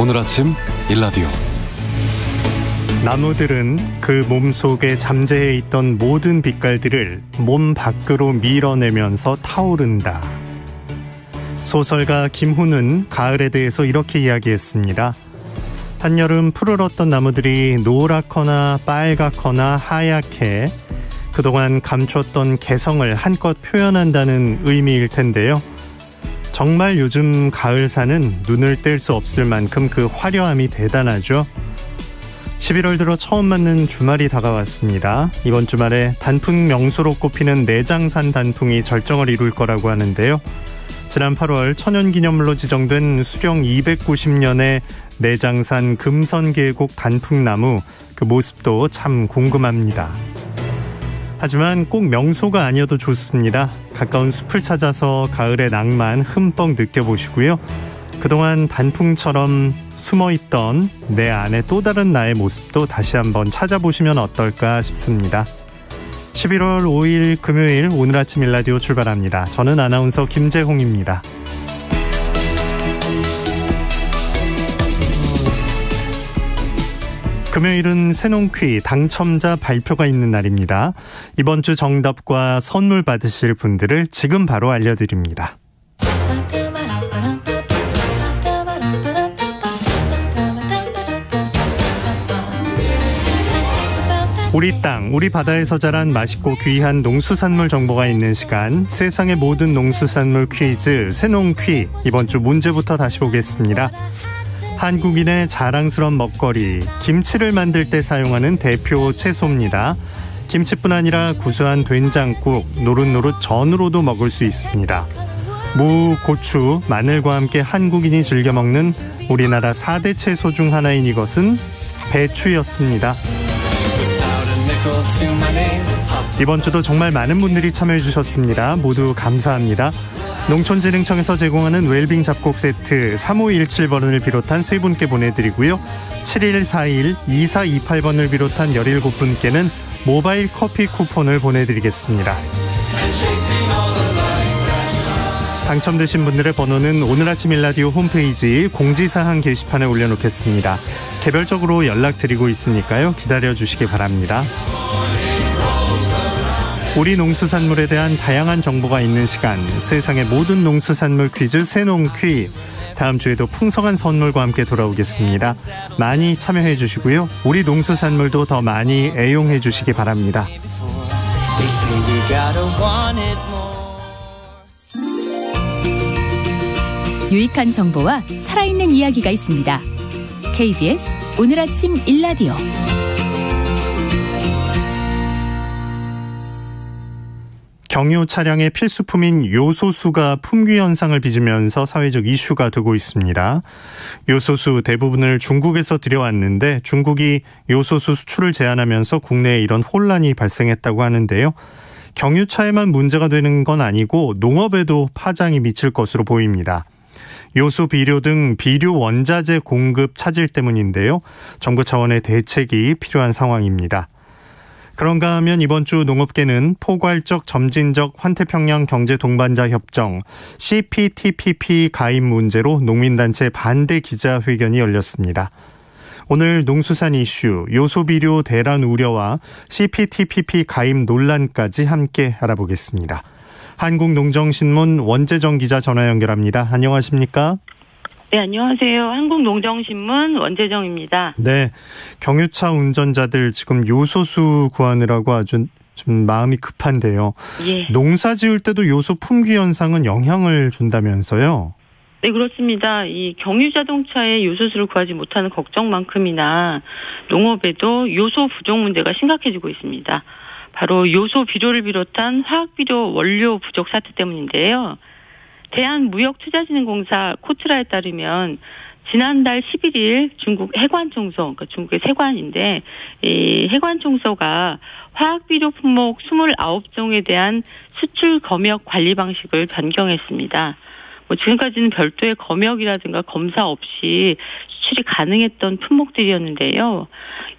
오늘 아침 일라디오. 나무들은 그 몸속에 잠재해 있던 모든 빛깔들을 몸 밖으로 밀어내면서 타오른다. 소설가 김훈은 가을에 대해서 이렇게 이야기했습니다. 한여름 푸르렀던 나무들이 노랗거나 빨갛거나 하얗게 그동안 감췄던 개성을 한껏 표현한다는 의미일 텐데요. 정말 요즘 가을산은 눈을 뗄 수 없을 만큼 그 화려함이 대단하죠. 11월 들어 처음 맞는 주말이 다가왔습니다. 이번 주말에 단풍 명소로 꼽히는 내장산 단풍이 절정을 이룰 거라고 하는데요. 지난 8월 천연기념물로 지정된 수령 290년의 내장산 금선계곡 단풍나무, 그 모습도 참 궁금합니다. 하지만 꼭 명소가 아니어도 좋습니다. 가까운 숲을 찾아서 가을의 낭만 흠뻑 느껴보시고요. 그동안 단풍처럼 숨어있던 내 안에 또 다른 나의 모습도 다시 한번 찾아보시면 어떨까 싶습니다. 11월 5일 금요일 오늘 아침 일라디오 출발합니다. 저는 아나운서 김재홍입니다. 금요일은 새농퀴 당첨자 발표가 있는 날입니다. 이번 주 정답과 선물 받으실 분들을 지금 바로 알려드립니다. 우리 땅, 우리 바다에서 자란 맛있고 귀한 농수산물 정보가 있는 시간, 세상의 모든 농수산물 퀴즈 새농퀴. 이번 주 문제부터 다시 보겠습니다. 한국인의 자랑스러운 먹거리, 김치를 만들 때 사용하는 대표 채소입니다. 김치뿐 아니라 구수한 된장국, 노릇노릇 전으로도 먹을 수 있습니다. 무, 고추, 마늘과 함께 한국인이 즐겨 먹는 우리나라 4대 채소 중 하나인 이것은 배추였습니다. 이번 주도 정말 많은 분들이 참여해 주셨습니다. 모두 감사합니다. 농촌진흥청에서 제공하는 웰빙 잡곡 세트 3517번을 비롯한 3분께 보내드리고요. 7141-2428번을 비롯한 17분께는 모바일 커피 쿠폰을 보내드리겠습니다. 당첨되신 분들의 번호는 오늘 아침 일라디오 홈페이지 공지사항 게시판에 올려놓겠습니다. 개별적으로 연락드리고 있으니까요. 기다려주시기 바랍니다. 우리 농수산물에 대한 다양한 정보가 있는 시간, 세상의 모든 농수산물 퀴즈 새농퀴. 다음 주에도 풍성한 선물과 함께 돌아오겠습니다. 많이 참여해 주시고요. 우리 농수산물도 더 많이 애용해 주시기 바랍니다. 유익한 정보와 살아있는 이야기가 있습니다. KBS 오늘 아침 일라디오. 경유 차량의 필수품인 요소수가 품귀 현상을 빚으면서 사회적 이슈가 되고 있습니다. 요소수 대부분을 중국에서 들여왔는데 중국이 요소수 수출을 제한하면서 국내에 이런 혼란이 발생했다고 하는데요. 경유차에만 문제가 되는 건 아니고 농업에도 파장이 미칠 것으로 보입니다. 요소 비료 등 비료 원자재 공급 차질 때문인데요. 정부 차원의 대책이 필요한 상황입니다. 그런가 하면 이번 주 농업계는 포괄적 점진적 환태평양 경제동반자 협정 CPTPP 가입 문제로 농민단체 반대 기자회견이 열렸습니다. 오늘 농수산 이슈, 요소비료 대란 우려와 CPTPP 가입 논란까지 함께 알아보겠습니다. 한국농정신문 원재정 기자 전화 연결합니다. 안녕하십니까? 네, 안녕하세요. 한국농정신문 원재정입니다. 네, 경유차 운전자들 지금 요소수 구하느라고 아주 좀 마음이 급한데요. 예. 농사 지을 때도 요소 품귀 현상은 영향을 준다면서요? 네, 그렇습니다. 이 경유 자동차에 요소수를 구하지 못하는 걱정만큼이나 농업에도 요소 부족 문제가 심각해지고 있습니다. 바로 요소 비료를 비롯한 화학 비료 원료 부족 사태 때문인데요. 대한무역투자진흥공사 코트라에 따르면 지난달 11일 중국 해관총소, 그러니까 중국의 세관인데 이 해관총소가 화학비료 품목 29종에 대한 수출 검역 관리 방식을 변경했습니다. 지금까지는 별도의 검역이라든가 검사 없이 수출이 가능했던 품목들이었는데요.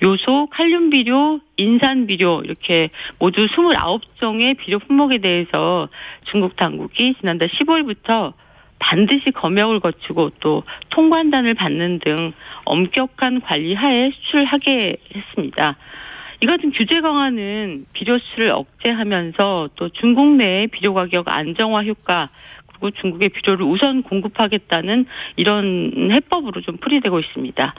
요소, 칼륨 비료, 인산 비료 이렇게 모두 29종의 비료 품목에 대해서 중국 당국이 지난달 15일부터 반드시 검역을 거치고 또 통관단을 받는 등 엄격한 관리 하에 수출하게 했습니다. 이 같은 규제 강화는 비료 수출을 억제하면서 또 중국 내의 비료 가격 안정화 효과 그리고 중국의 비료를 우선 공급하겠다는 이런 해법으로 좀 풀이되고 있습니다.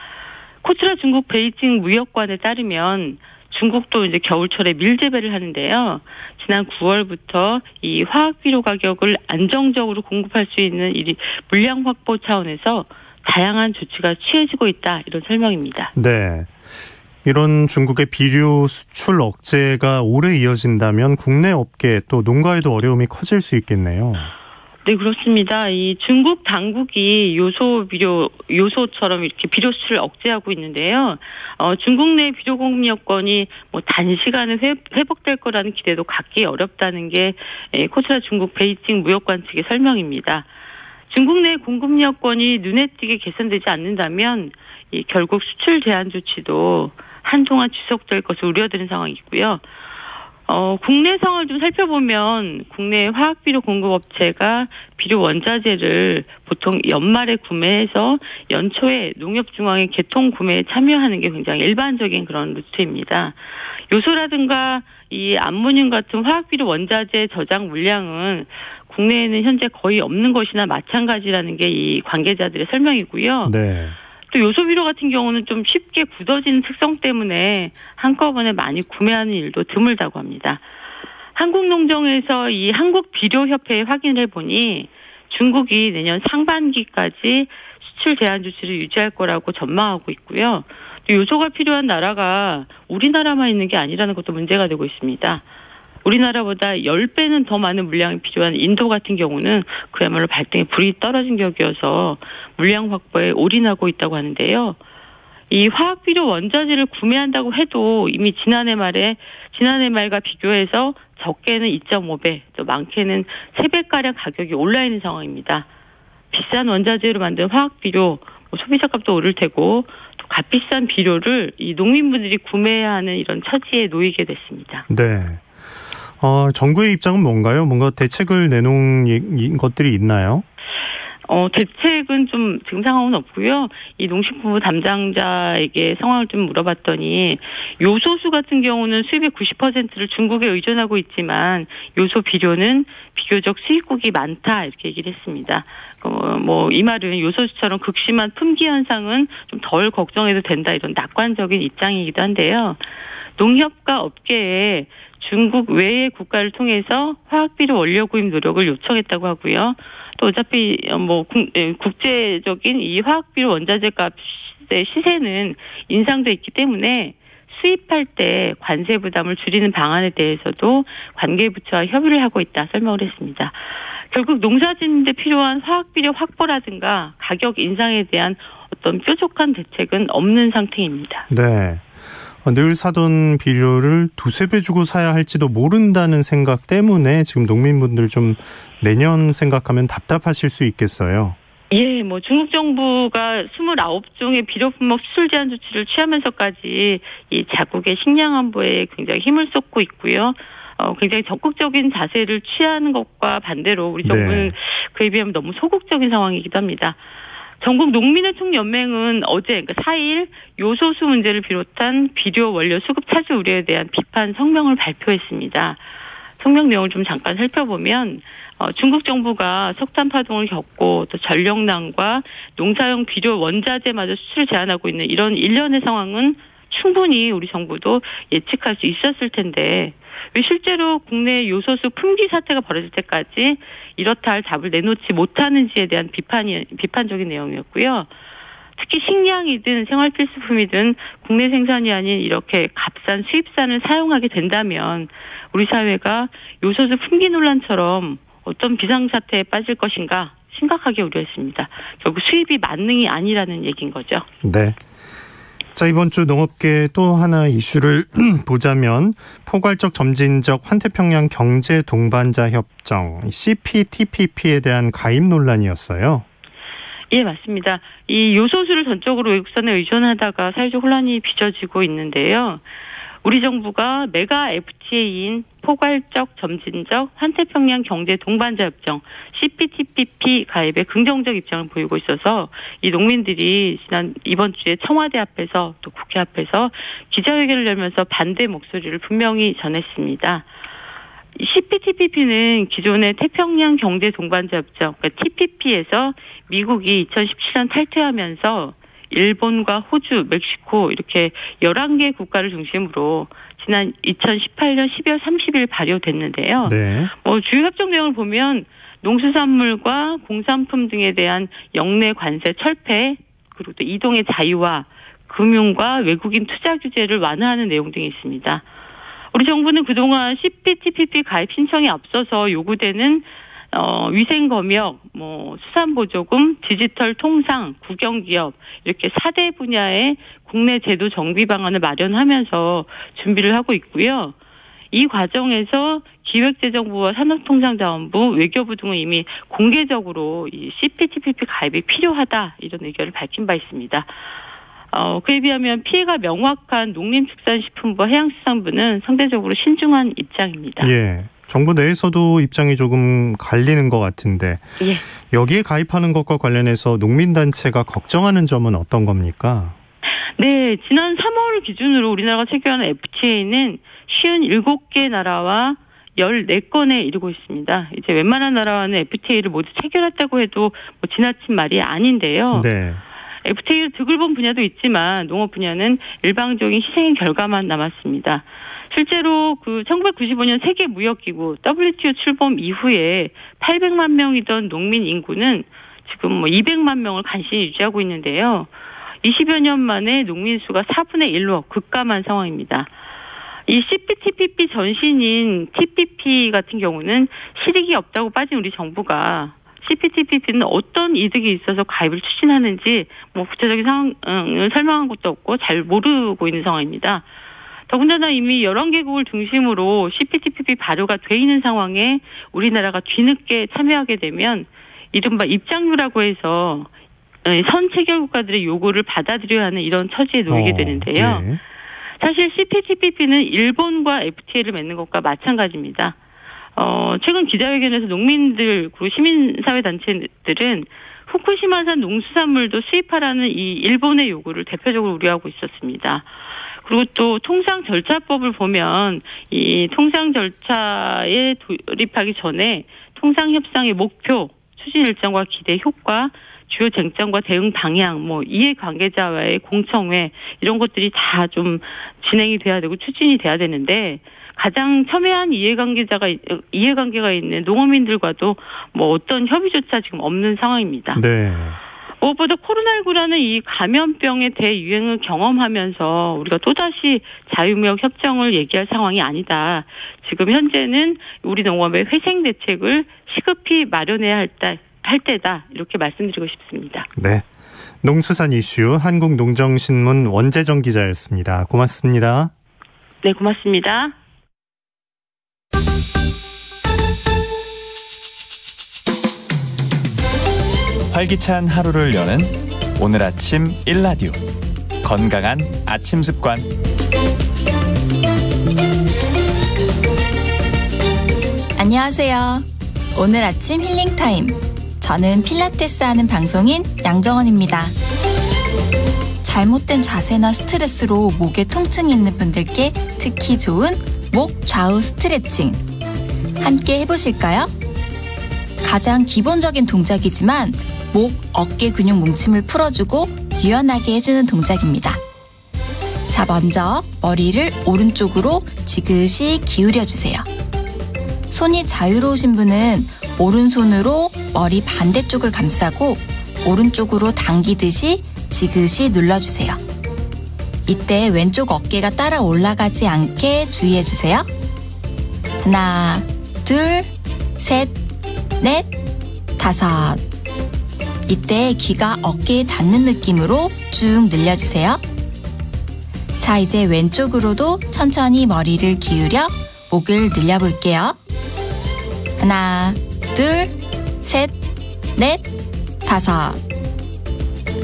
코트라 중국 베이징 무역관에 따르면 중국도 이제 겨울철에 밀재배를 하는데요. 지난 9월부터 이 화학비료 가격을 안정적으로 공급할 수 있는 이 물량 확보 차원에서 다양한 조치가 취해지고 있다 이런 설명입니다. 네. 이런 중국의 비료 수출 억제가 오래 이어진다면 국내 업계 또 농가에도 어려움이 커질 수 있겠네요. 네, 그렇습니다. 이 중국 당국이 요소처럼 이렇게 비료 수출을 억제하고 있는데요. 중국 내 비료 공급 여건이 단시간에 회복될 거라는 기대도 갖기 어렵다는 게 코트라 중국 베이징 무역관 측의 설명입니다. 중국 내 공급 여건이 눈에 띄게 개선되지 않는다면 결국 수출 제한 조치도 한동안 지속될 것을 우려되는 상황이고요. 국내 상황을 좀 살펴보면 국내 화학비료 공급업체가 비료 원자재를 보통 연말에 구매해서 연초에 농협중앙회 개통 구매에 참여하는 게 굉장히 일반적인 그런 루트입니다. 요소라든가 이 암모늄 같은 화학비료 원자재 저장 물량은 국내에는 현재 거의 없는 것이나 마찬가지라는 게 이 관계자들의 설명이고요. 네. 또 요소비료 같은 경우는 좀 쉽게 굳어지는 특성 때문에 한꺼번에 많이 구매하는 일도 드물다고 합니다. 한국농정에서 이 한국비료협회에 확인을 해보니 중국이 내년 상반기까지 수출 제한 조치를 유지할 거라고 전망하고 있고요. 또 요소가 필요한 나라가 우리나라만 있는 게 아니라는 것도 문제가 되고 있습니다. 우리나라보다 10배는 더 많은 물량이 필요한 인도 같은 경우는 그야말로 발등에 불이 떨어진 격이어서 물량 확보에 올인하고 있다고 하는데요. 이 화학비료 원자재를 구매한다고 해도 이미 지난해 말과 비교해서 적게는 2.5배, 또 많게는 3배가량 가격이 올라 있는 상황입니다. 비싼 원자재로 만든 화학비료, 소비자값도 오를 테고 또 값비싼 비료를 이 농민분들이 구매해야 하는 이런 처지에 놓이게 됐습니다. 네. 정부의 입장은 뭔가요? 뭔가 대책을 내놓은 것들이 있나요? 대책은 좀 지금 상황은 없고요. 이 농식품부 담당자에게 상황을 좀 물어봤더니 요소수 같은 경우는 수입의 90%를 중국에 의존하고 있지만 요소 비료는 비교적 수입국이 많다 이렇게 얘기를 했습니다. 이 말은 요소수처럼 극심한 품귀 현상은 좀 덜 걱정해도 된다 이런 낙관적인 입장이기도 한데요. 농협과 업계에 중국 외의 국가를 통해서 화학비료 원료 구입 노력을 요청했다고 하고요. 또 어차피 국제적인 이 화학비료 원자재 값의 시세는 인상돼 있기 때문에 수입할 때 관세 부담을 줄이는 방안에 대해서도 관계부처와 협의를 하고 있다 설명을 했습니다. 결국 농사짓는데 필요한 화학비료 확보라든가 가격 인상에 대한 어떤 뾰족한 대책은 없는 상태입니다. 네. 늘 사던 비료를 2-3배 주고 사야 할지도 모른다는 생각 때문에 지금 농민분들 좀 내년 생각하면 답답하실 수 있겠어요. 예, 중국 정부가 29종의 비료 품목 수출 제한 조치를 취하면서까지 이 자국의 식량 안보에 굉장히 힘을 쏟고 있고요. 굉장히 적극적인 자세를 취하는 것과 반대로 우리 정부는 그에 비하면 너무 소극적인 상황이기도 합니다. 전국 농민의 총연맹은 어제 4일 요소수 문제를 비롯한 비료 원료 수급 차질 우려에 대한 비판 성명을 발표했습니다. 성명 내용을 좀 잠깐 살펴보면 중국 정부가 석탄 파동을 겪고 또 전력난과 농사용 비료 원자재마저 수출을 제한하고 있는 이런 일련의 상황은 충분히 우리 정부도 예측할 수 있었을 텐데 왜 실제로 국내 요소수 품귀 사태가 벌어질 때까지 이렇다 할 답을 내놓지 못하는지에 대한 비판적인 내용이었고요. 특히 식량이든 생활필수품이든 국내 생산이 아닌 이렇게 값싼 수입산을 사용하게 된다면 우리 사회가 요소수 품귀 논란처럼 어떤 비상사태에 빠질 것인가 심각하게 우려했습니다. 결국 수입이 만능이 아니라는 얘기인 거죠. 네. 자, 이번 주 농업계 또 하나 이슈를 보자면 포괄적 점진적 환태평양 경제 동반자 협정 CPTPP에 대한 가입 논란이었어요. 예, 맞습니다. 이 요소수를 전적으로 외국산에 의존하다가 사회적 혼란이 빚어지고 있는데요. 우리 정부가 메가 FTA인 포괄적 점진적 환태평양 경제 동반자 협정 CPTPP 가입에 긍정적 입장을 보이고 있어서 이 농민들이 이번 주에 청와대 앞에서 또 국회 앞에서 기자회견을 열면서 반대 목소리를 분명히 전했습니다. CPTPP는 기존의 태평양 경제 동반자 협정 그러니까 TPP에서 미국이 2017년 탈퇴하면서 일본과 호주, 멕시코 이렇게 11개 국가를 중심으로 지난 2018년 12월 30일 발효됐는데요. 네. 주요 협정 내용을 보면 농수산물과 공산품 등에 대한 역내 관세 철폐 그리고 또 이동의 자유화, 금융과 외국인 투자 규제를 완화하는 내용 등이 있습니다. 우리 정부는 그동안 CPTPP 가입 신청에 앞서서 요구되는 위생검역, 수산보조금, 디지털 통상, 국영기업 이렇게 4대 분야의 국내 제도 정비 방안을 마련하면서 준비를 하고 있고요. 이 과정에서 기획재정부와 산업통상자원부, 외교부 등은 이미 공개적으로 이 CPTPP 가입이 필요하다 이런 의견을 밝힌 바 있습니다. 그에 비하면 피해가 명확한 농림축산식품부와 해양수산부는 상대적으로 신중한 입장입니다. 예. 정부 내에서도 입장이 조금 갈리는 것 같은데 예. 여기에 가입하는 것과 관련해서 농민단체가 걱정하는 점은 어떤 겁니까? 네, 지난 3월 기준으로 우리나라가 체결한 FTA는 57개 나라와 14건에 이르고 있습니다. 이제 웬만한 나라와는 FTA를 모두 체결했다고 해도 지나친 말이 아닌데요. 네. FTA를 득을 본 분야도 있지만 농업 분야는 일방적인 희생의 결과만 남았습니다. 실제로 1995년 세계무역기구 WTO 출범 이후에 800만 명이던 농민 인구는 지금 200만 명을 간신히 유지하고 있는데요. 20여 년 만에 농민 수가 4분의 1로 급감한 상황입니다. 이 CPTPP 전신인 TPP 같은 경우는 실익이 없다고 빠진 우리 정부가 CPTPP는 어떤 이득이 있어서 가입을 추진하는지 구체적인 상황을 설명한 것도 없고 잘 모르고 있는 상황입니다. 더군다나 이미 11개국을 중심으로 CPTPP 발효가 돼 있는 상황에 우리나라가 뒤늦게 참여하게 되면 이른바 입장료라고 해서 선체결 국가들의 요구를 받아들여야 하는 이런 처지에 놓이게 되는데요. 네. 사실 CPTPP는 일본과 FTA를 맺는 것과 마찬가지입니다. 최근 기자회견에서 농민들 그리고 시민사회단체들은 후쿠시마산 농수산물도 수입하라는 이 일본의 요구를 대표적으로 우려하고 있었습니다. 그리고 또 통상 절차법을 보면 이 통상 절차에 돌입하기 전에 통상 협상의 목표, 추진 일정과 기대 효과, 주요 쟁점과 대응 방향, 이해관계자와의 공청회 이런 것들이 다 좀 진행이 돼야 되고 추진이 돼야 되는데 가장 첨예한 이해관계가 있는 농어민들과도 어떤 협의조차 지금 없는 상황입니다. 네. 무엇보다 코로나19라는 이 감염병의 대유행을 경험하면서 우리가 또다시 자유무역 협정을 얘기할 상황이 아니다. 지금 현재는 우리 농업의 회생 대책을 시급히 마련해야 할 때다. 이렇게 말씀드리고 싶습니다. 네. 농수산 이슈 한국농정신문 원재정 기자였습니다. 고맙습니다. 네, 고맙습니다. 활기찬 하루를 여는 오늘 아침 1라디오 건강한 아침 습관. 안녕하세요. 오늘 아침 힐링타임. 저는 필라테스 하는 방송인 양정원입니다. 잘못된 자세나 스트레스로 목에 통증이 있는 분들께 특히 좋은 목 좌우 스트레칭. 함께 해보실까요? 가장 기본적인 동작이지만 목, 어깨 근육 뭉침을 풀어주고 유연하게 해주는 동작입니다. 자, 먼저 머리를 오른쪽으로 지그시 기울여주세요. 손이 자유로우신 분은 오른손으로 머리 반대쪽을 감싸고 오른쪽으로 당기듯이 지그시 눌러주세요. 이때 왼쪽 어깨가 따라 올라가지 않게 주의해주세요. 하나, 둘, 셋, 넷, 다섯. 이때 귀가 어깨에 닿는 느낌으로 쭉 늘려주세요. 자, 이제 왼쪽으로도 천천히 머리를 기울여 목을 늘려볼게요. 하나, 둘, 셋, 넷, 다섯.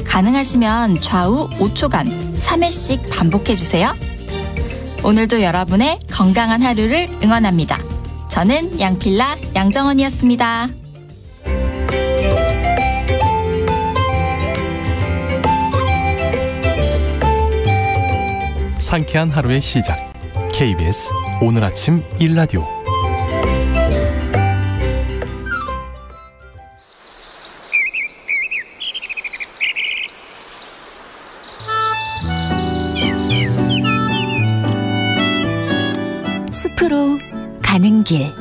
가능하시면 좌우 5초간 3회씩 반복해주세요. 오늘도 여러분의 건강한 하루를 응원합니다. 저는 양필라 양정원이었습니다. 상쾌한 하루의 시작. KBS 오늘 아침 일라디오. 숲으로 가는 길.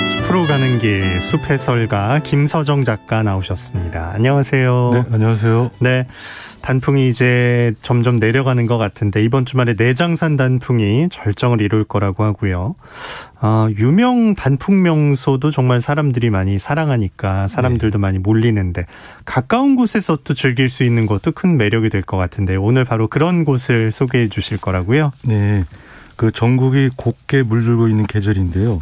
숲으로 가는 길, 숲 해설가 김서정 작가 나오셨습니다. 안녕하세요. 네, 안녕하세요. 네, 단풍이 이제 점점 내려가는 것 같은데 이번 주말에 내장산 단풍이 절정을 이룰 거라고 하고요. 유명 단풍 명소도 정말 사람들이 많이 사랑하니까 사람들도 많이 몰리는데 가까운 곳에서 또 즐길 수 있는 것도 큰 매력이 될 것 같은데 오늘 바로 그런 곳을 소개해 주실 거라고요? 네, 그 전국이 곱게 물들고 있는 계절인데요.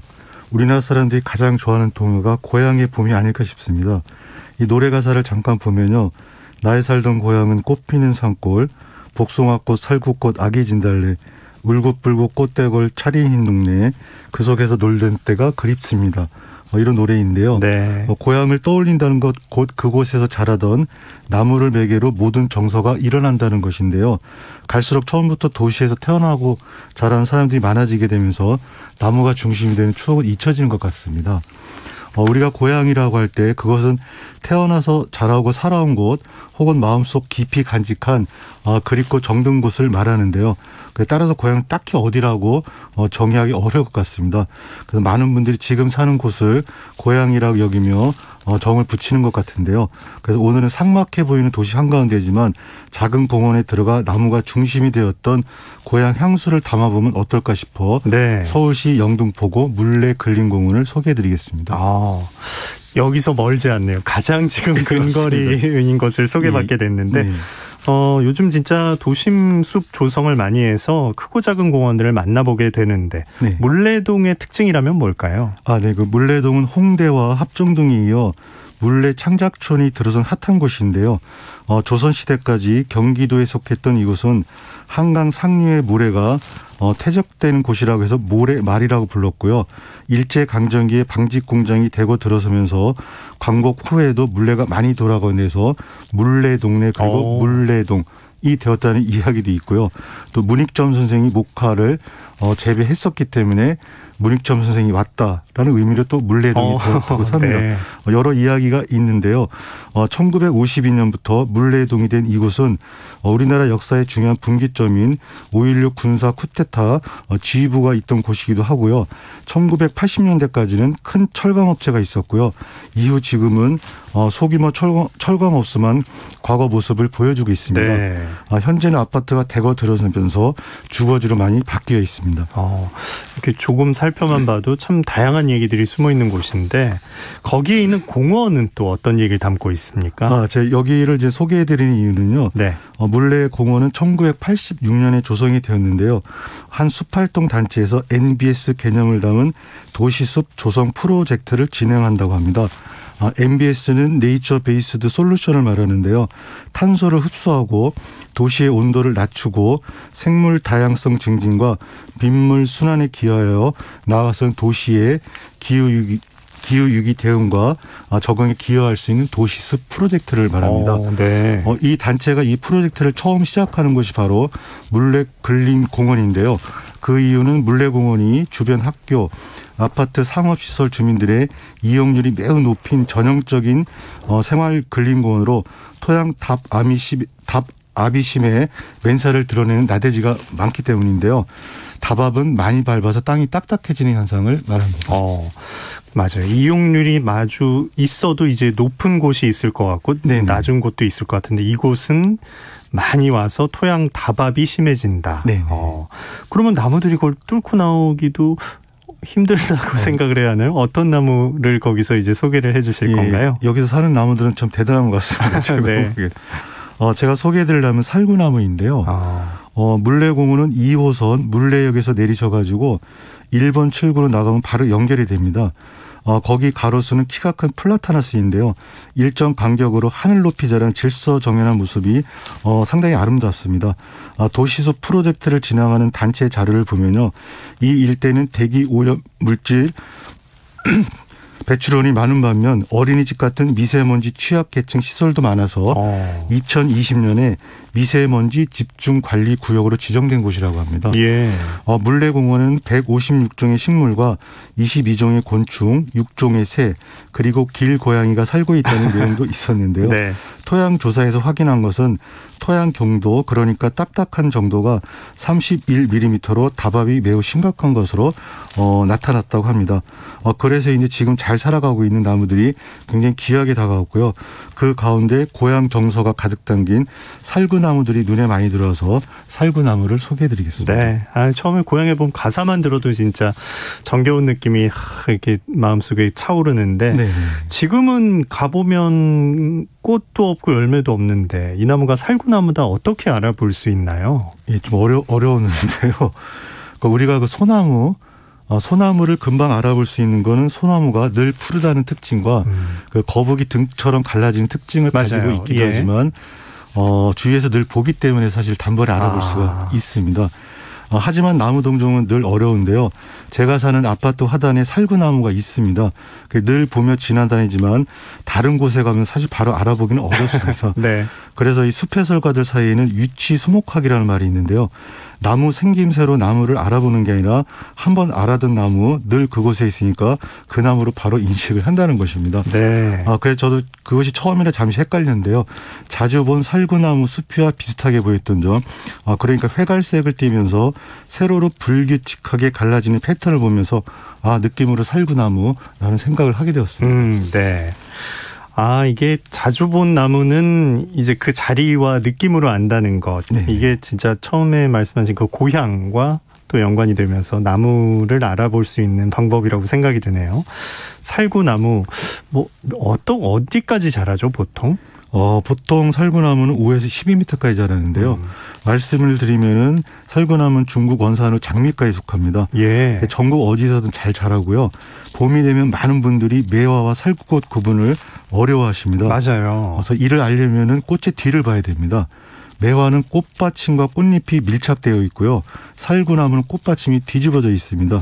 우리나라 사람들이 가장 좋아하는 동요가 고향의 봄이 아닐까 싶습니다. 이 노래 가사를 잠깐 보면요. 나의 살던 고향은 꽃피는 산골, 복숭아꽃, 살구꽃, 아기 진달래, 울긋불긋 꽃대골 차리흰 동네, 그 속에서 놀던 때가 그립습니다. 이런 노래인데요. 네. 고향을 떠올린다는 것, 곧 그곳에서 자라던 나무를 매개로 모든 정서가 일어난다는 것인데요. 갈수록 처음부터 도시에서 태어나고 자란 사람들이 많아지게 되면서 나무가 중심이 되는 추억은 잊혀지는 것 같습니다. 우리가 고향이라고 할 때 그것은 태어나서 자라고 살아온 곳 혹은 마음속 깊이 간직한 그립고 정든 곳을 말하는데요. 따라서 고향은 딱히 어디라고 정의하기 어려울 것 같습니다. 그래서 많은 분들이 지금 사는 곳을 고향이라고 여기며 정을 붙이는 것 같은데요. 그래서 오늘은 삭막해 보이는 도시 한가운데지만 작은 공원에 들어가 나무가 중심이 되었던 고향 향수를 담아보면 어떨까 싶어 네. 서울시 영등포구 물레 근린공원을 소개해드리겠습니다. 여기서 멀지 않네요. 가장 지금 근거리인 것을 소개받게 됐는데 네. 요즘 진짜 도심 숲 조성을 많이 해서 크고 작은 공원들을 만나보게 되는데 네. 물레동의 특징이라면 뭘까요? 네. 그 물레동은 홍대와 합정동에 이어 물레 창작촌이 들어선 핫한 곳인데요. 조선시대까지 경기도에 속했던 이곳은 한강 상류의 모래가 퇴적되는 곳이라고 해서 모래말이라고 불렀고요. 일제강점기에 방직 공장이 대거 들어서면서 광복 후에도 물레가 많이 돌아가면서 물레동네 그리고 물레동이 되었다는 이야기도 있고요. 또 문익점 선생이 목화를 재배했었기 때문에 문익점 선생이 왔다라는 의미로 또 물레동이 되었다고 합니다. 네. 여러 이야기가 있는데요. 1952년부터 물레동이 된 이곳은 우리나라 역사의 중요한 분기점인 5.16 군사 쿠데타 지휘부가 있던 곳이기도 하고요. 1980년대까지는 큰 철강업체가 있었고요. 이후 지금은 소규모 철강업소만 과거 모습을 보여주고 있습니다. 네. 현재는 아파트가 대거 들어서면서 주거지로 많이 바뀌어 있습니다. 이렇게 조금 살펴만 봐도 참 다양한 얘기들이 숨어 있는 곳인데 거기에 있는 공원은 또 어떤 얘기를 담고 있습니까? 제가 여기를 이제 소개해드리는 이유는요. 네. 물레 공원은 1986년에 조성이 되었는데요. 한 숲활동 단체에서 NBS 개념을 담은 도시숲 조성 프로젝트를 진행한다고 합니다. NBS는 네이처 베이스드 솔루션을 말하는데요. 탄소를 흡수하고 도시의 온도를 낮추고 생물 다양성 증진과 빗물 순환에 기여하여 나아가서는 도시의 기후위기 대응과 적응에 기여할 수 있는 도시숲 프로젝트를 말합니다. 네. 이 단체가 이 프로젝트를 처음 시작하는 것이 바로 물레 근린공원인데요. 그 이유는 물레공원이 주변 학교, 아파트, 상업시설 주민들의 이용률이 매우 높인 전형적인 생활 근린공원으로 토양 답아비심에 맨살을 드러내는 나대지가 많기 때문인데요. 답압은 많이 밟아서 땅이 딱딱해지는 현상을 말합니다. 맞아요. 이용률이 마주 있어도 이제 높은 곳이 있을 것 같고 네네. 낮은 곳도 있을 것 같은데 이곳은 많이 와서 토양 답압이 심해진다. 그러면 나무들이 그걸 뚫고 나오기도 힘들다고 생각을 해야 하나요? 어떤 나무를 거기서 이제 소개를 해 주실 건가요? 여기서 사는 나무들은 참 대단한 것 같습니다. 네. 제가 소개해드릴 나무는 살구나무인데요. 물레공원은 2호선 물레역에서 내리셔가지고 1번 출구로 나가면 바로 연결이 됩니다. 거기 가로수는 키가 큰 플라타나스인데요. 일정 간격으로 하늘 높이 자란 질서정연한 모습이 상당히 아름답습니다. 도시숲 프로젝트를 진행하는 단체 자료를 보면요. 이 일대는 대기 오염 물질 배출원이 많은 반면 어린이집 같은 미세먼지 취약계층 시설도 많아서 2020년에 미세먼지 집중관리 구역으로 지정된 곳이라고 합니다. 예. 물레공원은 156종의 식물과 22종의 곤충, 6종의 새, 그리고 길고양이가 살고 있다는 내용도 있었는데요. 네. 토양 조사에서 확인한 것은 토양 경도, 그러니까 딱딱한 정도가 31mm로 다밥이 매우 심각한 것으로 나타났다고 합니다. 그래서 이제 지금 잘 살아가고 있는 나무들이 굉장히 귀하게 다가왔고요. 그 가운데 고향 정서가 가득 담긴 살구나무들이 눈에 많이 들어서 살구나무를 소개해드리겠습니다. 네. 처음에 고향에 보면 가사만 들어도 진짜 정겨운 느낌이 이렇게 마음속에 차오르는데 네. 지금은 가보면 꽃도 없고 열매도 없는데 이 나무가 살구나무다 어떻게 알아볼 수 있나요? 예, 좀 어려웠는데요. 우리가 그 소나무를 금방 알아볼 수 있는 거는 소나무가 늘 푸르다는 특징과 그 거북이 등처럼 갈라지는 특징을 맞아요. 가지고 있기도 예. 하지만 주위에서 늘 보기 때문에 사실 단번에 알아볼 수가 있습니다. 하지만 나무 동종은 늘 어려운데요. 제가 사는 아파트 화단에 살구나무가 있습니다. 늘 보며 지나다니지만 다른 곳에 가면 사실 바로 알아보기는 어렵습니다. 네. 그래서 이 숲해설가들 사이에는 유치수목학이라는 말이 있는데요. 나무 생김새로 나무를 알아보는 게 아니라 한번 알아둔 나무 늘 그곳에 있으니까 그 나무로 바로 인식을 한다는 것입니다. 네. 그래서 저도 그것이 처음이라 잠시 헷갈렸는데요. 자주 본 살구나무 숲이와 비슷하게 보였던 점. 그러니까 회갈색을 띠면서 세로로 불규칙하게 갈라지는 패턴을 보면서 느낌으로 살구나무라는 생각을 하게 되었습니다. 네. 이게 자주 본 나무는 이제 그 자리와 느낌으로 안다는 것. 네. 이게 진짜 처음에 말씀하신 그 고향과 또 연관이 되면서 나무를 알아볼 수 있는 방법이라고 생각이 드네요. 살구나무, 어디까지 자라죠, 보통? 보통 살구나무는 5에서 12m까지 자라는데요. 말씀을 드리면은 살구나무는 중국 원산으로 장미과에 속합니다. 예. 전국 어디서든 잘 자라고요. 봄이 되면 많은 분들이 매화와 살구꽃 구분을 어려워하십니다. 맞아요. 그래서 이를 알려면은 꽃의 뒤를 봐야 됩니다. 매화는 꽃받침과 꽃잎이 밀착되어 있고요. 살구나무는 꽃받침이 뒤집어져 있습니다.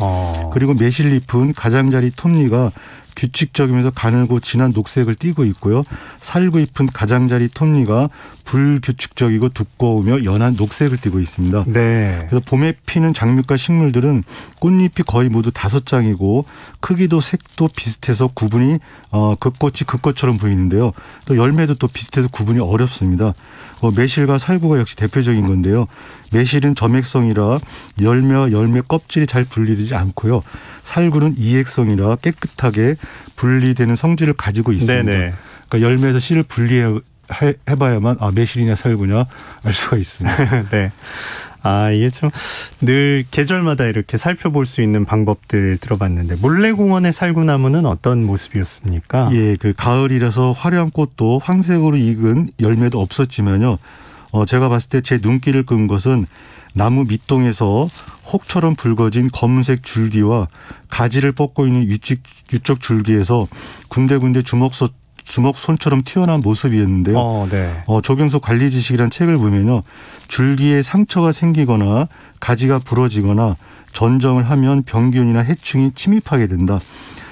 그리고 매실잎은 가장자리 톱니가 규칙적이면서 가늘고 진한 녹색을 띠고 있고요. 살구잎은 가장자리 톱니가 불규칙적이고 두꺼우며 연한 녹색을 띠고 있습니다. 네. 그래서 봄에 피는 장미과 식물들은 꽃잎이 거의 모두 5장이고 크기도 색도 비슷해서 구분이 그 꽃이 그 꽃처럼 보이는데요. 또 열매도 또 비슷해서 구분이 어렵습니다. 매실과 살구가 역시 대표적인 건데요. 매실은 점액성이라 열매와 열매 껍질이 잘 분리되지 않고요. 살구는 이액성이라 깨끗하게 분리되는 성질을 가지고 있습니다. 네네. 그러니까 열매에서 씨를 분리해봐야만 매실이냐 살구냐 알 수가 있습니다. 네. 이게 좀 늘 계절마다 이렇게 살펴볼 수 있는 방법들 들어봤는데 물레공원의 살구나무는 어떤 모습이었습니까? 예, 가을이라서 화려한 꽃도 황색으로 익은 열매도 없었지만요. 제가 봤을 때 제 눈길을 끈 것은 나무 밑동에서 혹처럼 붉어진 검은색 줄기와 가지를 뻗고 있는 유적 줄기에서 군데군데 주먹손처럼 튀어나온 모습이었는데요. 네. 조경소 관리지식이라는 책을 보면요. 줄기에 상처가 생기거나 가지가 부러지거나 전정을 하면 병균이나 해충이 침입하게 된다.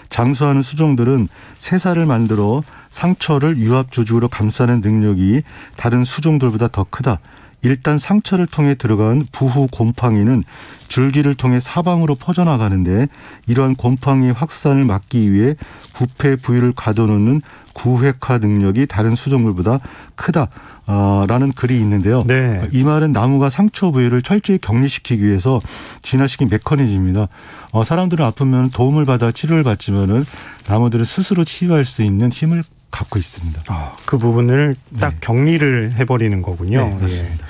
장수하는 수종들은 새살을 만들어 상처를 유압조직으로 감싸는 능력이 다른 수종들보다 더 크다. 일단 상처를 통해 들어간 부후 곰팡이는 줄기를 통해 사방으로 퍼져나가는데 이러한 곰팡이 확산을 막기 위해 부패 부위를 가둬놓는 구획화 능력이 다른 수종들보다 크다. 라는 글이 있는데요. 네. 이 말은 나무가 상처 부위를 철저히 격리시키기 위해서 진화시킨 메커니즘입니다. 사람들은 아프면 도움을 받아 치료를 받지만은 나무들은 스스로 치유할 수 있는 힘을 갖고 있습니다. 그 부분을 딱 격리를 해버리는 거군요. 네, 그렇습니다.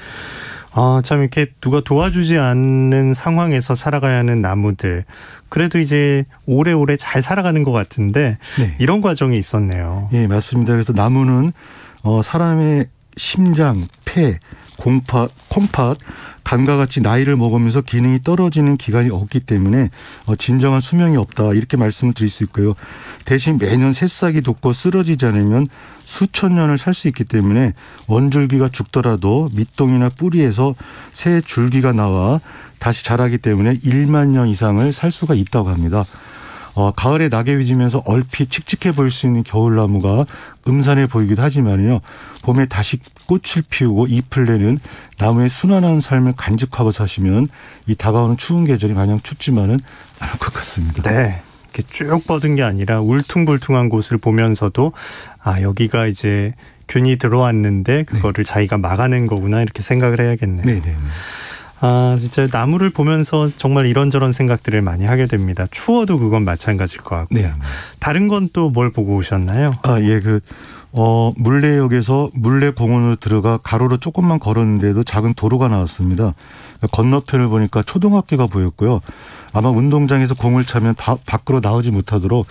참 이렇게 누가 도와주지 않는 상황에서 살아가야 하는 나무들. 그래도 이제 오래오래 잘 살아가는 것 같은데 네. 이런 과정이 있었네요. 예, 맞습니다. 그래서 나무는 사람의 심장, 폐, 콩팥, 간과 같이 나이를 먹으면서 기능이 떨어지는 기간이 없기 때문에 진정한 수명이 없다 이렇게 말씀을 드릴 수 있고요. 대신 매년 새싹이 돋고 쓰러지지 않으면 수천 년을 살 수 있기 때문에 원줄기가 죽더라도 밑동이나 뿌리에서 새 줄기가 나와 다시 자라기 때문에 1만 년 이상을 살 수가 있다고 합니다. 가을에 낙엽이 지면서 얼핏 칙칙해 보일 수 있는 겨울나무가 음산해 보이기도 하지만요. 봄에 다시 꽃을 피우고 잎을 내는 나무의 순환한 삶을 간직하고 사시면 이 다가오는 추운 계절이 마냥 춥지만은 않을 것 같습니다. 네. 이렇게 쭉 뻗은 게 아니라 울퉁불퉁한 곳을 보면서도 여기가 이제 균이 들어왔는데 그거를 네. 자기가 막아낸 거구나 이렇게 생각을 해야겠네요. 네네. 진짜 나무를 보면서 정말 이런저런 생각들을 많이 하게 됩니다. 추워도 그건 마찬가지일 것 같고요. 네. 다른 건 또 뭘 보고 오셨나요? 예, 물레역에서 물레공원으로 들어가 가로로 조금만 걸었는데도 작은 도로가 나왔습니다. 건너편을 보니까 초등학교가 보였고요. 아마 운동장에서 공을 차면 밖으로 나오지 못하도록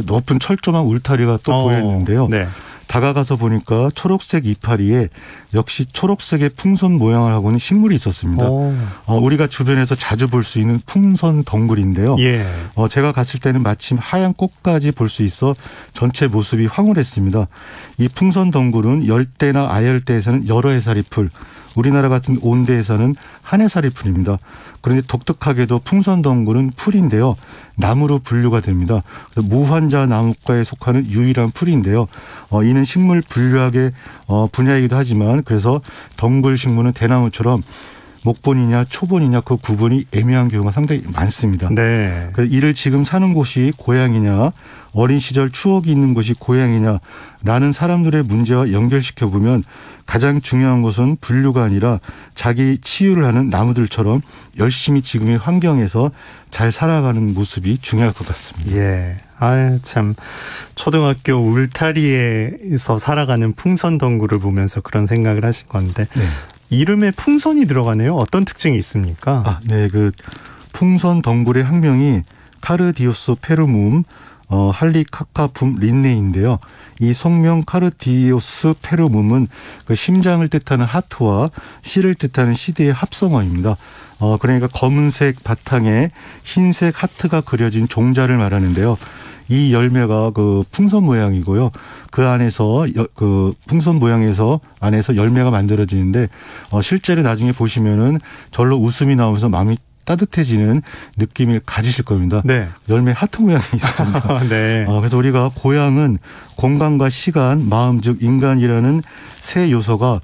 높은 철조망 울타리가 또 보였는데요. 네. 다가가서 보니까 초록색 이파리에 역시 초록색의 풍선 모양을 하고 있는 식물이 있었습니다. 우리가 주변에서 자주 볼 수 있는 풍선 덩굴인데요. 예. 제가 갔을 때는 마침 하얀 꽃까지 볼 수 있어 전체 모습이 황홀했습니다. 이 풍선 덩굴은 열대나 아열대에서는 여러 해살이 풀, 우리나라 같은 온대에서는 한 해살이 풀입니다. 그런데 독특하게도 풍선 덩굴은 풀인데요. 나무로 분류가 됩니다. 무환자 나무과에 속하는 유일한 풀인데요. 이는 식물 분류학의 분야이기도 하지만 그래서 덩굴 식물은 대나무처럼 목본이냐 초본이냐 그 구분이 애매한 경우가 상당히 많습니다. 네. 이를 지금 사는 곳이 고향이냐 어린 시절 추억이 있는 곳이 고향이냐라는 사람들의 문제와 연결시켜보면 가장 중요한 것은 분류가 아니라 자기 치유를 하는 나무들처럼 열심히 지금의 환경에서 잘 살아가는 모습이 중요할 것 같습니다. 예. 참 초등학교 울타리에서 살아가는 풍선 덩굴을 보면서 그런 생각을 하신 건데 네. 이름에 풍선이 들어가네요. 어떤 특징이 있습니까? 네, 풍선 덩굴의 학명이 카르디오스 페루문 할리카카품 린네인데요. 이 성명 카르디오스 페루문은 심장을 뜻하는 하트와 씨를 뜻하는 시드의 합성어입니다. 그러니까 검은색 바탕에 흰색 하트가 그려진 종자를 말하는데요. 이 열매가 풍선 모양이고요. 그 안에서 풍선 모양에서 안에서 열매가 만들어지는데 실제로 나중에 보시면은 절로 웃음이 나오면서 마음이 따뜻해지는 느낌을 가지실 겁니다. 네. 열매 하트 모양이 있습니다. 네. 그래서 우리가 고향은 공간과 시간, 마음 즉 인간이라는 세 요소가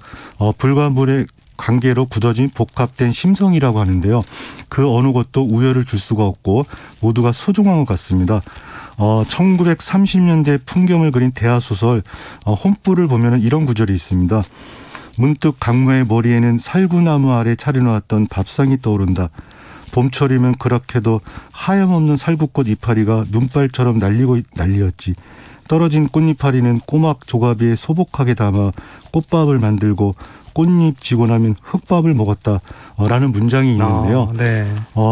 불과물의 관계로 굳어진 복합된 심성이라고 하는데요. 그 어느 것도 우열을 줄 수가 없고 모두가 소중한 것 같습니다. 1930년대 풍경을 그린 대하소설 혼불을 보면 이런 구절이 있습니다. 문득 강모의 머리에는 살구나무 아래 차려놓았던 밥상이 떠오른다. 봄철이면 그렇게도 하염없는 살구꽃 이파리가 눈발처럼 날리었지. 떨어진 꽃이파리는 꼬막 조가비에 소복하게 담아 꽃밥을 만들고 꽃잎 지고 나면 흙밥을 먹었다라는 문장이 있는데요. 네.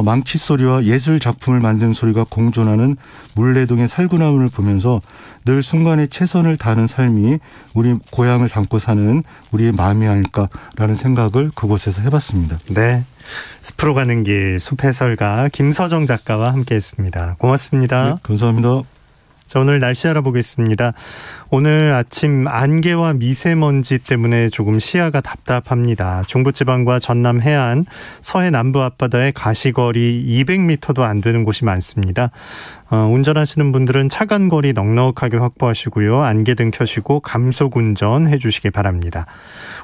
망치 소리와 예술 작품을 만드는 소리가 공존하는 물레동의 살구나무를 보면서 늘 순간에 최선을 다하는 삶이 우리 고향을 담고 사는 우리의 마음이 아닐까라는 생각을 그곳에서 해봤습니다. 네. 숲으로 가는 길 숲해설가 김서정 작가와 함께했습니다. 고맙습니다. 네, 감사합니다. 자, 오늘 날씨 알아보겠습니다. 오늘 아침 안개와 미세먼지 때문에 조금 시야가 답답합니다. 중부지방과 전남 해안, 서해 남부 앞바다의 가시거리 200m도 안 되는 곳이 많습니다. 운전하시는 분들은 차간거리 넉넉하게 확보하시고요. 안개등 켜시고 감속 운전해 주시기 바랍니다.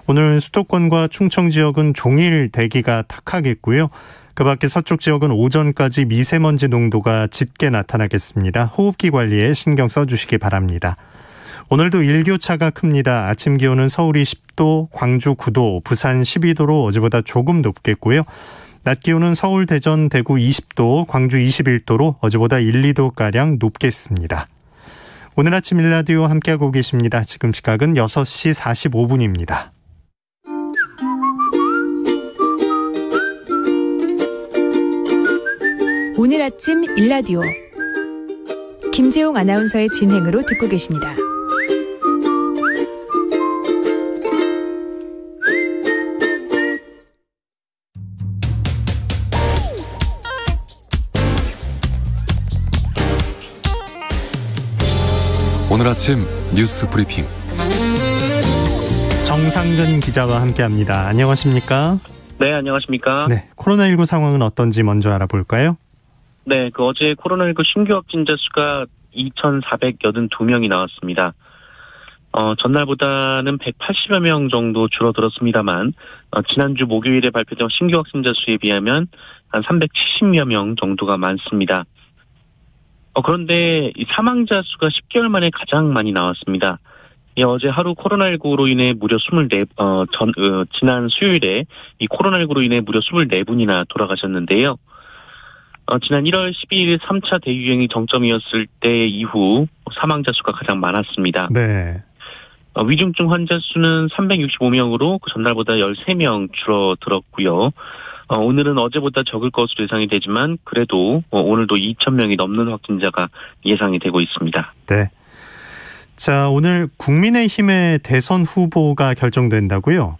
오늘 수도권과 충청 지역은 종일 대기가 탁하겠고요. 그 밖에 서쪽 지역은 오전까지 미세먼지 농도가 짙게 나타나겠습니다. 호흡기 관리에 신경 써주시기 바랍니다. 오늘도 일교차가 큽니다. 아침 기온은 서울이 10도, 광주 9도, 부산 12도로 어제보다 조금 높겠고요. 낮 기온은 서울, 대전, 대구 20도, 광주 21도로 어제보다 1, 2도가량 높겠습니다. 오늘 아침 일라디오 함께하고 계십니다. 지금 시각은 6시 45분입니다. 오늘 아침 일라디오 김재용 아나운서의 진행으로 듣고 계십니다. 오늘 아침 뉴스 브리핑 정상근 기자와 함께합니다. 안녕하십니까? 네, 안녕하십니까? 네, 코로나19 상황은 어떤지 먼저 알아볼까요? 네, 어제 코로나19 신규 확진자 수가 2,482명이 나왔습니다. 전날보다는 180여 명 정도 줄어들었습니다만, 지난주 목요일에 발표된 신규 확진자 수에 비하면 한 370여 명 정도가 많습니다. 그런데 이 사망자 수가 10개월 만에 가장 많이 나왔습니다. 어제 하루 코로나19로 인해 무려 지난 수요일에 이 코로나19로 인해 무려 24분이나 돌아가셨는데요. 지난 1월 12일 3차 대유행이 정점이었을 때 이후 사망자 수가 가장 많았습니다. 네. 위중증 환자 수는 365명으로 그 전날보다 13명 줄어들었고요. 오늘은 어제보다 적을 것으로 예상이 되지만 그래도 오늘도 2,000명이 넘는 확진자가 예상이 되고 있습니다. 네. 자, 오늘 국민의힘의 대선 후보가 결정된다고요?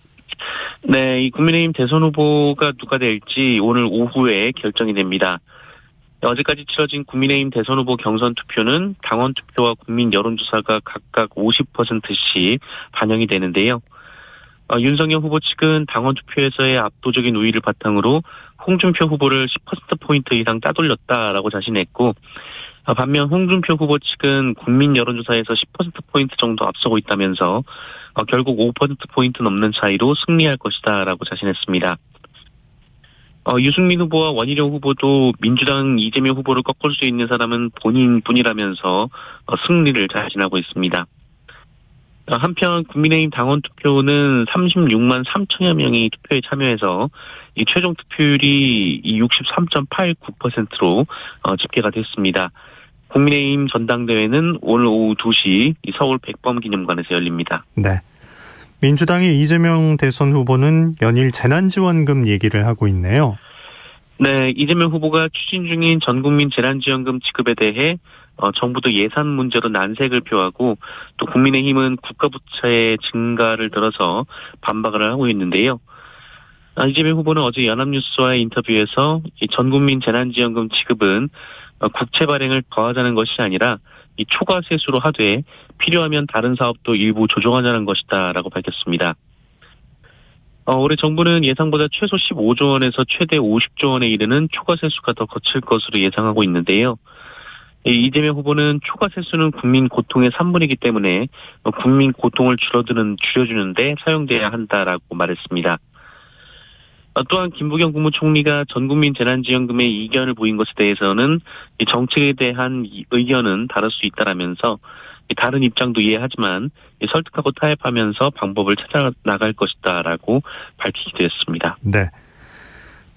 네, 이 국민의힘 대선 후보가 누가 될지 오늘 오후에 결정이 됩니다. 어제까지 치러진 국민의힘 대선 후보 경선 투표는 당원 투표와 국민 여론조사가 각각 50%씩 반영이 되는데요. 윤석열 후보 측은 당원 투표에서의 압도적인 우위를 바탕으로 홍준표 후보를 10%포인트 이상 따돌렸다라고 자신했고, 반면 홍준표 후보 측은 국민 여론조사에서 10%포인트 정도 앞서고 있다면서 결국 5%포인트 넘는 차이로 승리할 것이다라고 자신했습니다. 유승민 후보와 원희룡 후보도 민주당 이재명 후보를 꺾을 수 있는 사람은 본인뿐이라면서 승리를 자신하고 있습니다. 한편 국민의힘 당원 투표는 36만 3천여 명이 투표에 참여해서 이 최종 투표율이 63.89%로 집계가 됐습니다. 국민의힘 전당대회는 오늘 오후 2시 서울 백범기념관에서 열립니다. 네. 민주당의 이재명 대선 후보는 연일 재난지원금 얘기를 하고 있네요. 네, 이재명 후보가 추진 중인 전국민 재난지원금 지급에 대해 정부도 예산 문제로 난색을 표하고 또 국민의힘은 국가부채의 증가를 들어서 반박을 하고 있는데요. 이재명 후보는 어제 연합뉴스와의 인터뷰에서 이 전국민 재난지원금 지급은 국채 발행을 더하자는 것이 아니라 이 초과 세수로 하되 필요하면 다른 사업도 일부 조정하자는 것이다라고 밝혔습니다. 올해 정부는 예상보다 최소 15조 원에서 최대 50조 원에 이르는 초과 세수가 더 거칠 것으로 예상하고 있는데요. 이재명 후보는 초과 세수는 국민 고통의 3분이기 때문에 국민 고통을 줄여주는데 사용돼야 한다라고 말했습니다. 또한 김부겸 국무총리가 전국민 재난지원금에 이견을 보인 것에 대해서는 이 정책에 대한 의견은 다를 수 있다라면서 다른 입장도 이해하지만 설득하고 타협하면서 방법을 찾아 나갈 것이다라고 밝히기도 했습니다. 네.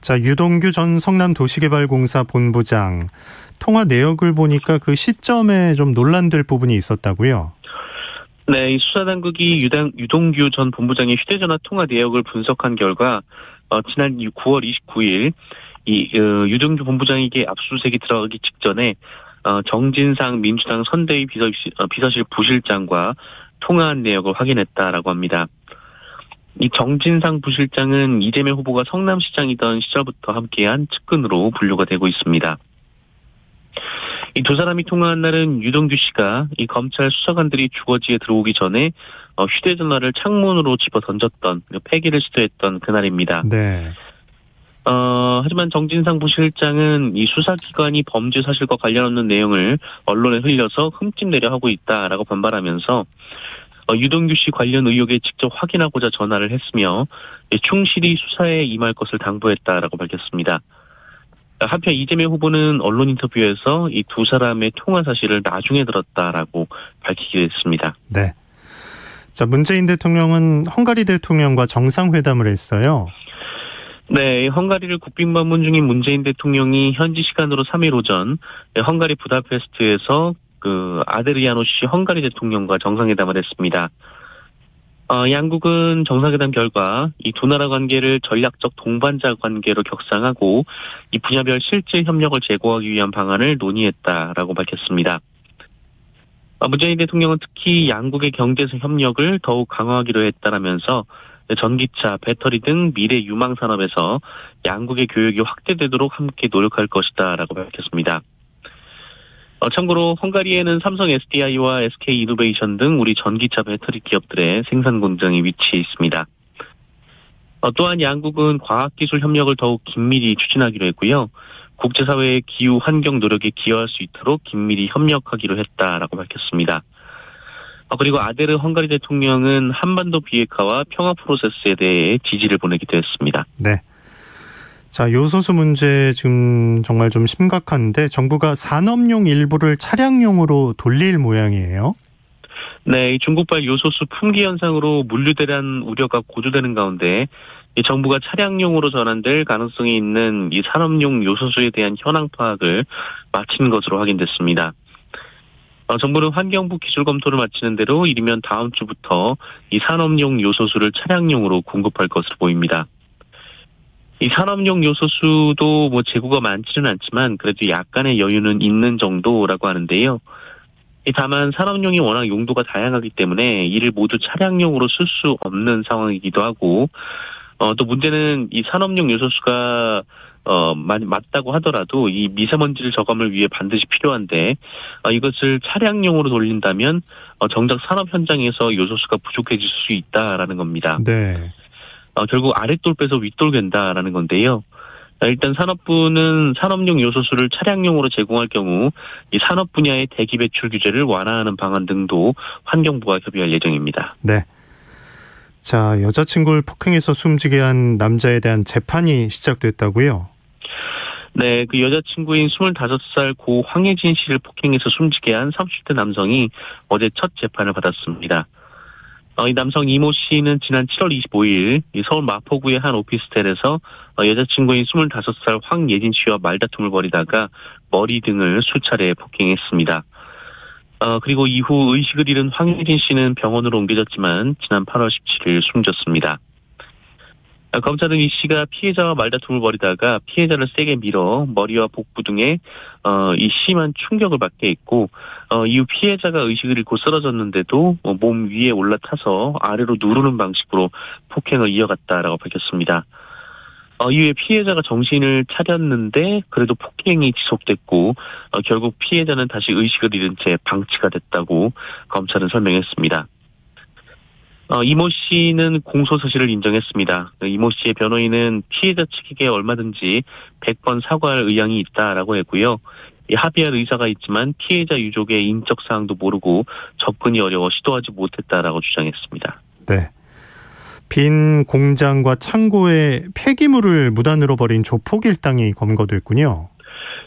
자, 유동규 전 성남도시개발공사 본부장 통화 내역을 보니까 그 시점에 좀 논란될 부분이 있었다고요? 네, 이 수사당국이 유동규 전 본부장의 휴대전화 통화 내역을 분석한 결과 지난 9월 29일 유동규 본부장에게 압수수색이 들어가기 직전에 정진상 민주당 선대위 비서실 부실장과 통화한 내역을 확인했다라고 합니다. 이 정진상 부실장은 이재명 후보가 성남시장이던 시절부터 함께한 측근으로 분류가 되고 있습니다. 이 두 사람이 통화한 날은 유동규 씨가 이 검찰 수사관들이 주거지에 들어오기 전에 휴대전화를 창문으로 집어 던졌던 폐기를 시도했던 그날입니다. 네. 하지만 정진상 부실장은 이 수사기관이 범죄 사실과 관련 없는 내용을 언론에 흘려서 흠집내려 하고 있다라고 반발하면서 유동규 씨 관련 의혹에 직접 확인하고자 전화를 했으며 충실히 수사에 임할 것을 당부했다라고 밝혔습니다. 한편 이재명 후보는 언론 인터뷰에서 이 두 사람의 통화 사실을 나중에 들었다라고 밝히기도 했습니다. 네. 자, 문재인 대통령은 헝가리 대통령과 정상회담을 했어요. 네, 헝가리를 국빈 방문 중인 문재인 대통령이 현지 시간으로 3일 오전 헝가리 부다페스트에서 아데리아노시 헝가리 대통령과 정상회담을 했습니다. 양국은 정상회담 결과 이 두 나라 관계를 전략적 동반자 관계로 격상하고 이 분야별 실질 협력을 제고하기 위한 방안을 논의했다라고 밝혔습니다. 문재인 대통령은 특히 양국의 경제적 협력을 더욱 강화하기로 했다라면서 전기차, 배터리 등 미래 유망 산업에서 양국의 교역이 확대되도록 함께 노력할 것이다라고 밝혔습니다. 참고로 헝가리에는 삼성 SDI와 SK 이노베이션 등 우리 전기차 배터리 기업들의 생산 공장이 위치해 있습니다. 또한 양국은 과학기술 협력을 더욱 긴밀히 추진하기로 했고요. 국제사회의 기후 환경 노력에 기여할 수 있도록 긴밀히 협력하기로 했다라고 밝혔습니다. 그리고 아데르 헝가리 대통령은 한반도 비핵화와 평화 프로세스에 대해 지지를 보내기도 했습니다. 네. 자, 요소수 문제 지금 정말 좀 심각한데 정부가 산업용 일부를 차량용으로 돌릴 모양이에요. 네, 중국발 요소수 품귀 현상으로 물류대란 우려가 고조되는 가운데 이 정부가 차량용으로 전환될 가능성이 있는 이 산업용 요소수에 대한 현황 파악을 마친 것으로 확인됐습니다. 정부는 환경부 기술 검토를 마치는 대로 이르면 다음 주부터 이 산업용 요소수를 차량용으로 공급할 것으로 보입니다. 이 산업용 요소수도 재고가 많지는 않지만 그래도 약간의 여유는 있는 정도라고 하는데요. 다만 산업용이 워낙 용도가 다양하기 때문에 이를 모두 차량용으로 쓸 수 없는 상황이기도 하고 또 문제는 이 산업용 요소수가 맞다고 하더라도 이 미세먼지를 저감을 위해 반드시 필요한데 이것을 차량용으로 돌린다면 정작 산업 현장에서 요소수가 부족해질 수 있다라는 겁니다. 네. 결국 아랫돌 빼서 윗돌 된다라는 건데요. 일단 산업부는 산업용 요소수를 차량용으로 제공할 경우 이 산업 분야의 대기 배출 규제를 완화하는 방안 등도 환경부와 협의할 예정입니다. 네. 자, 여자친구를 폭행해서 숨지게 한 남자에 대한 재판이 시작됐다고요? 네, 그 여자친구인 25살 고 황혜진 씨를 폭행해서 숨지게 한 30대 남성이 어제 첫 재판을 받았습니다. 이 남성 이모 씨는 지난 7월 25일 서울 마포구의 한 오피스텔에서 여자친구인 25살 황예진 씨와 말다툼을 벌이다가 머리 등을 수차례 폭행했습니다. 그리고 이후 의식을 잃은 황예진 씨는 병원으로 옮겨졌지만 지난 8월 17일 숨졌습니다. 검찰은 이 씨가 피해자와 말다툼을 벌이다가 피해자를 세게 밀어 머리와 복부 등에 이 심한 충격을 받게 했고 이후 피해자가 의식을 잃고 쓰러졌는데도 몸 위에 올라타서 아래로 누르는 방식으로 폭행을 이어갔다라고 밝혔습니다. 이후에 피해자가 정신을 차렸는데 그래도 폭행이 지속됐고 결국 피해자는 다시 의식을 잃은 채 방치가 됐다고 검찰은 설명했습니다. 이모 씨는 공소 사실을 인정했습니다. 이모 씨의 변호인은 피해자 측에게 얼마든지 100번 사과할 의향이 있다라고 했고요. 합의할 의사가 있지만 피해자 유족의 인적 사항도 모르고 접근이 어려워 시도하지 못했다라고 주장했습니다. 네. 빈 공장과 창고에 폐기물을 무단으로 버린 조폭 일당이 검거됐군요.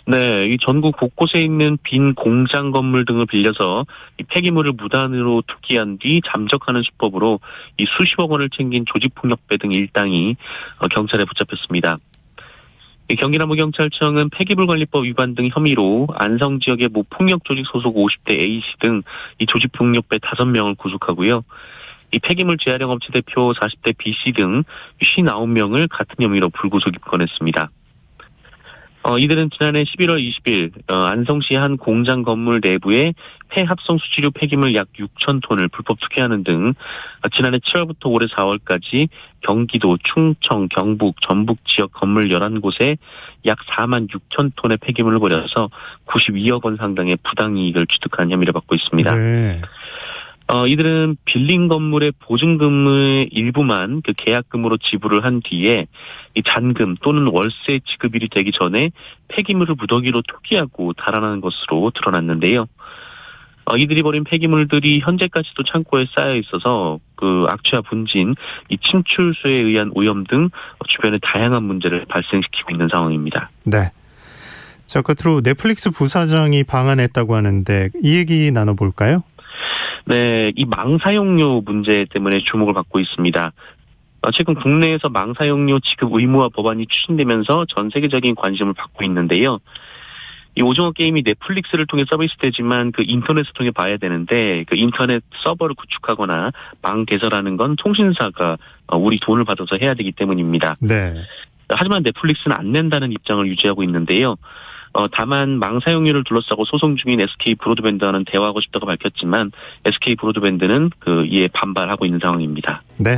네, 이 전국 곳곳에 있는 빈 공장 건물 등을 빌려서 이 폐기물을 무단으로 투기한 뒤 잠적하는 수법으로 이 수십억 원을 챙긴 조직폭력배 등 일당이 경찰에 붙잡혔습니다. 경기남부경찰청은 폐기물관리법 위반 등 혐의로 안성 지역의 모 폭력조직 소속 50대 A씨 등 이 조직폭력배 5명을 구속하고요. 이 폐기물 재활용 업체 대표 40대 B씨 등 59명을 같은 혐의로 불구속 입건했습니다. 이들은 지난해 11월 20일 안성시 한 공장 건물 내부에 폐합성 수지류 폐기물 약 6,000톤을 불법 투기하는 등 지난해 7월부터 올해 4월까지 경기도, 충청, 경북, 전북 지역 건물 11곳에 약 4만 6천 톤의 폐기물을 버려서 92억 원 상당의 부당이익을 취득한 혐의를 받고 있습니다. 네. 이들은 빌린 건물의 보증금의 일부만 그 계약금으로 지불을 한 뒤에 이 잔금 또는 월세 지급일이 되기 전에 폐기물을 무더기로 투기하고 달아나는 것으로 드러났는데요. 이들이 버린 폐기물들이 현재까지도 창고에 쌓여 있어서 그 악취와 분진, 이 침출수에 의한 오염 등 주변에 다양한 문제를 발생시키고 있는 상황입니다. 네. 자, 끝으로 넷플릭스 부사장이 방한했다고 하는데 이 얘기 나눠볼까요? 네, 이 망사용료 문제 때문에 주목을 받고 있습니다. 최근 국내에서 망사용료 지급 의무화 법안이 추진되면서 전 세계적인 관심을 받고 있는데요. 이 오징어 게임이 넷플릭스를 통해 서비스되지만 그 인터넷을 통해 봐야 되는데 그 인터넷 서버를 구축하거나 망 개설하는 건 통신사가 우리 돈을 받아서 해야 되기 때문입니다. 네. 하지만 넷플릭스는 안 낸다는 입장을 유지하고 있는데요. 다만 망 사용료를 둘러싸고 소송 중인 SK 브로드밴드와는 대화하고 싶다고 밝혔지만 SK 브로드밴드는 이에 반발하고 있는 상황입니다. 네.